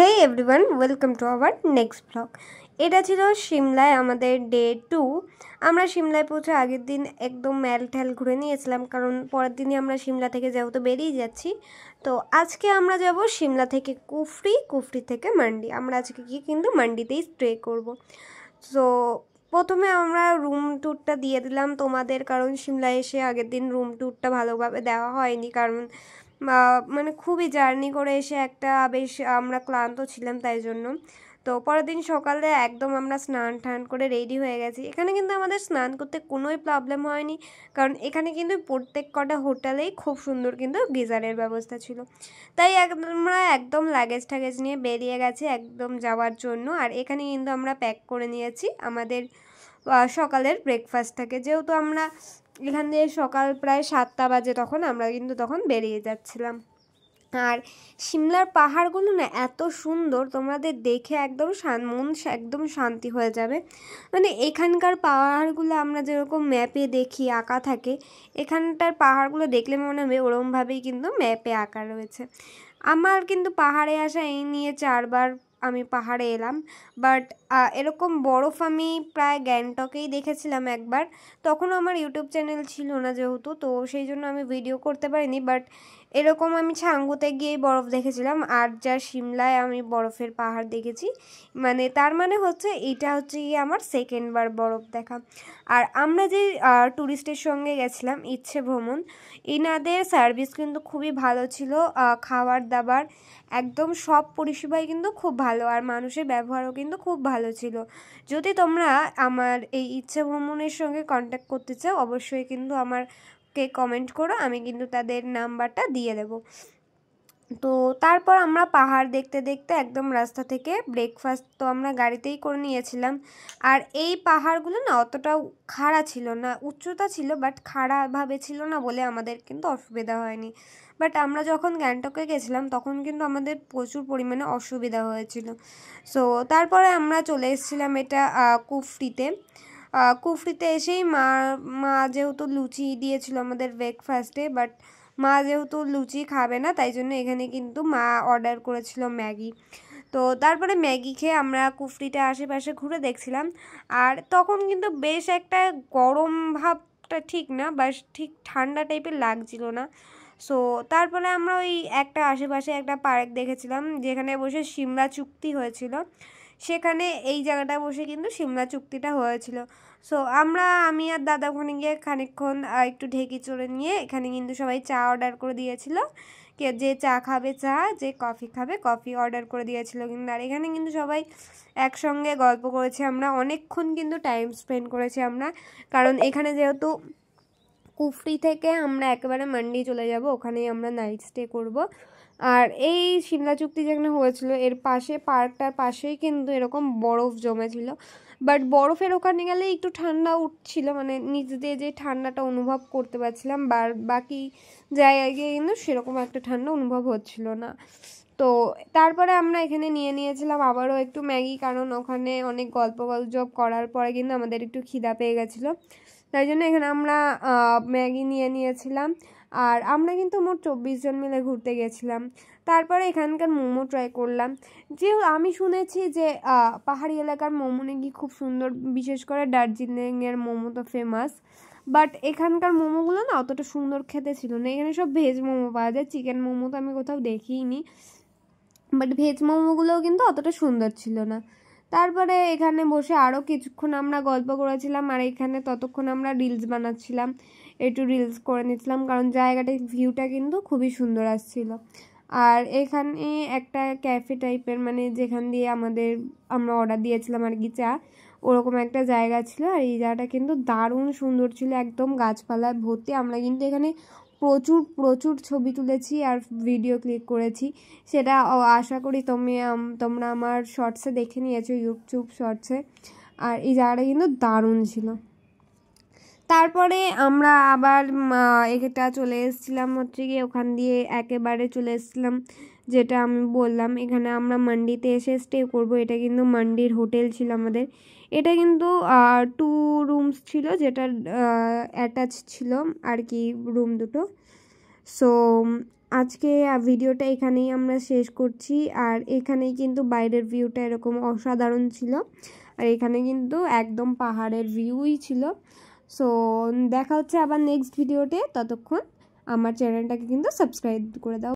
Hey everyone, welcome to our next blog. এটা ছিল সিমলায় আমাদের ডে 2। আমরা সিমলায় পৌঁছে আগের দিন একদম ম্যাল ঠ্যাল ঘুরে নিয়েছিলাম, কারণ পরের দিনই আমরা সিমলা থেকে যেহেতু বেরিয়ে যাচ্ছি। তো আজকে আমরা যাব সিমলা থেকে কুফরি থেকে মান্ডি। আমরা আজকে গিয়ে কিন্তু মান্ডিতেই স্টে করব। সো প্রথমে আমরা রুম ট্যুরটা দিয়ে দিলাম তোমাদের, কারণ সিমলায় এসে আগের দিন রুম ট্যুরটা ভালোভাবে দেওয়া হয়নি, কারণ মানে খুবই জার্নি করে এসে একটা বেশ আমরা ক্লান্ত ছিলাম, তাই জন্য। তো পরের দিন সকালে একদম আমরা স্নান টান করে রেডি হয়ে গেছি। এখানে কিন্তু আমাদের স্নান করতে কোনোই প্রবলেম হয়নি, কারণ এখানে কিন্তু প্রত্যেক কটা হোটেলেই খুব সুন্দর কিন্তু গিজারের ব্যবস্থা ছিল। তাই আমরা একদম লাগেজ টাগেজ নিয়ে বেরিয়ে গেছি একদম যাওয়ার জন্য। আর এখানে কিন্তু আমরা প্যাক করে নিয়েছি আমাদের সকালের ব্রেকফাস্টটাকে, যেহেতু আমরা এখান দিয়ে সকাল প্রায় 7টা বাজে, আমরা কিন্তু তখন বেরিয়ে যাচ্ছিলাম। আর সিমলার পাহাড়গুলো না এত সুন্দর, তোমাদের দেখে একদম মন একদম শান্তি হয়ে যাবে। মানে এখানকার পাহাড়গুলো আমরা যেরকম ম্যাপে দেখি আঁকা থাকে, এখানটার পাহাড়গুলো দেখলে মনে হবে ওরমভাবেই কিন্তু ম্যাপে আঁকা রয়েছে। আমার কিন্তু পাহাড়ে আসা এই নিয়ে 4বার আমি পাহাড়ে এলাম, বাট এরকম বরফ আমি প্রায় গ্যাংটকেই দেখেছিলাম একবার। তখনও আমার ইউটিউব চ্যানেল ছিল না যেহেতু, তো সেই জন্য আমি ভিডিও করতে পারিনি। বাট এরকম আমি ছাঙ্গুতে গিয়েই বরফ দেখেছিলাম, আর যা সিমলায় আমি বরফের পাহাড় দেখেছি, মানে তার মানে হচ্ছে এটা হচ্ছে গিয়ে আমার সেকেন্ডবার বরফ দেখা। আর আমরা যে ট্যুরিস্টের সঙ্গে গেছিলাম ইচ্ছে ভ্রমণ, এনাদের সার্ভিস কিন্তু খুবই ভালো ছিল। খাবার দাবার একদম সব পরিষেবাই কিন্তু খুব ভালো, আর মানুষের ব্যবহারও কিন্তু খুব ভালো ছিল। যদি তোমরা আমার এই ইচ্ছে ভ্রমণের সঙ্গে কন্ট্যাক্ট করতে চাও, অবশ্যই কিন্তু আমাকে কমেন্ট করো, আমি কিন্তু তাদের নাম্বারটা দিয়ে দেবো। তো তারপর আমরা পাহাড় দেখতে দেখতে একদম রাস্তা থেকে ব্রেকফাস্ট তো আমরা গাড়িতেই করে নিয়েছিলাম। আর এই পাহাড়গুলো না অতটাও খাড়া ছিল না, উচ্চতা ছিল বাট খাড়াভাবে ছিল না বলে আমাদের কিন্তু অসুবিধা হয়নি। বাট আমরা যখন গ্যাংটকে গেছিলাম তখন কিন্তু আমাদের প্রচুর পরিমাণে অসুবিধা হয়েছিল। সো তারপরে আমরা চলে এসেছিলাম এটা কুফরিতে এসেই মা যেহেতু লুচি দিয়েছিল আমাদের ব্রেকফাস্টে, বাট মা যেহেতু লুচি খাবে না, তাই জন্য এখানে কিন্তু মা অর্ডার করেছিল ম্যাগি। তো তারপরে ম্যাগি খেয়ে আমরা কুফরিতে আশেপাশে ঘুরে দেখছিলাম। আর তখন কিন্তু বেশ একটা গরম ভাবটা ঠিক না, বা ঠিক ঠান্ডা টাইপের লাগছিল না। সো তারপরে আমরা ওই একটা আশেপাশে একটা পার্ক দেখেছিলাম, যেখানে বসে সিমলা চুক্তি হয়েছিল। সেখানে এই জায়গাটা বসে কিন্তু সিমলা চুক্তিটা হয়েছিল। সো আমি আর দাদা ওখানে গিয়ে খানিকক্ষণ একটু ঢেকি চড়ে নিয়ে এখানে কিন্তু সবাই চা অর্ডার করে দিয়েছিল। যে চা খাবে চা, যে কফি খাবে কফি অর্ডার করে দিয়েছিল কিন্তু। আর এখানে কিন্তু সবাই একসঙ্গে গল্প করেছি, আমরা অনেকক্ষণ কিন্তু টাইম স্পেন্ড করেছি আমরা, কারণ এখানে যেহেতু কুফরি থেকে আমরা একেবারে মান্ডি চলে যাব, ওখানেই আমরা নাইট স্টে করব। আর এই সিমলা চুক্তি যেখানে হয়েছিল এর পাশে পার্কটার পাশেই কিন্তু এরকম বরফ জমেছিল। বাট বরফের ওখানে গেলে একটু ঠান্ডা উঠছিল, মানে নিচ দিয়ে যে ঠান্ডাটা অনুভব করতে পারছিলাম, বাকি জায়গায় গিয়ে কিন্তু সেরকম একটা ঠান্ডা অনুভব হচ্ছিল না। তো তারপরে আমরা এখানে নিয়েছিলাম আবারও একটু ম্যাগি, কারণ ওখানে অনেক গল্প করার পরে কিন্তু আমাদের একটু খিদা পেয়ে গেছিলো, তাই জন্য এখানে আমরা ম্যাগি নিয়েছিলাম। আর আমরা কিন্তু মোট 24 জন মিলে ঘুরতে গেছিলাম। তারপরে এখানকার মোমো ট্রাই করলাম। যে আমি শুনেছি যে পাহাড়ি এলাকার মোমো নাকি খুব সুন্দর, বিশেষ করে দার্জিলিংয়ের মোমো তো ফেমাস। বাট এখানকার মোমোগুলো না অতটা সুন্দর খেতে ছিল না। এখানে সব ভেজ মোমো পাওয়া যায়, চিকেন মোমো তো আমি কোথাও দেখিইনি, বাট ভেজ মোমোগুলোও কিন্তু অতটা সুন্দর ছিল না। তারপরে এখানে বসে আরও কিছুক্ষণ আমরা গল্প করেছিলাম, আর এখানে ততক্ষণ আমরা রিলস বানাচ্ছিলাম, একটু রিলস করে নিচ্ছিলাম, কারণ জায়গাটার ভিউটা কিন্তু খুবই সুন্দর আসছিল। আর এখানে একটা ক্যাফে টাইপের, মানে যেখান দিয়ে আমরা অর্ডার দিয়েছিলাম আর কি চা, ওরকম একটা জায়গা ছিল। আর এই জায়গাটা কিন্তু দারুণ সুন্দর ছিল, একদম গাছপালায় ভর্তি। আমরা কিন্তু এখানে প্রচুর ছবি তুলেছি আর ভিডিও ক্লিক করেছি, সেটা আশা করি তোমরা আমার শর্টসে দেখে নিয়েছো, ইউটিউব শর্টসে। আর এই জায়গাটা কিন্তু দারুণ ছিল। তারপরে আমরা আবার এটা চলে এসেছিলাম হচ্ছে গিয়ে ওখান দিয়ে একেবারে চলে এসেছিলাম, যেটা আমি বললাম এখানে আমরা মান্ডিতে এসে স্টে করব। এটা কিন্তু মান্ডির হোটেল ছিল আমাদের। এটা কিন্তু 2 রুমস ছিল, যেটা অ্যাটাচ ছিল আর কি রুম দুটো। সো আজকে ভিডিওটা এখানেই আমরা শেষ করছি। আর এখানেই কিন্তু বাইরের ভিউটা এরকম অসাধারণ ছিল, আর এখানে কিন্তু একদম পাহাড়ের ভিউই ছিল। সো দেখা হচ্ছে আবার নেক্সট ভিডিওতে, ততক্ষণ আমার চ্যানেলটাকে কিন্তু সাবস্ক্রাইব করে দাও।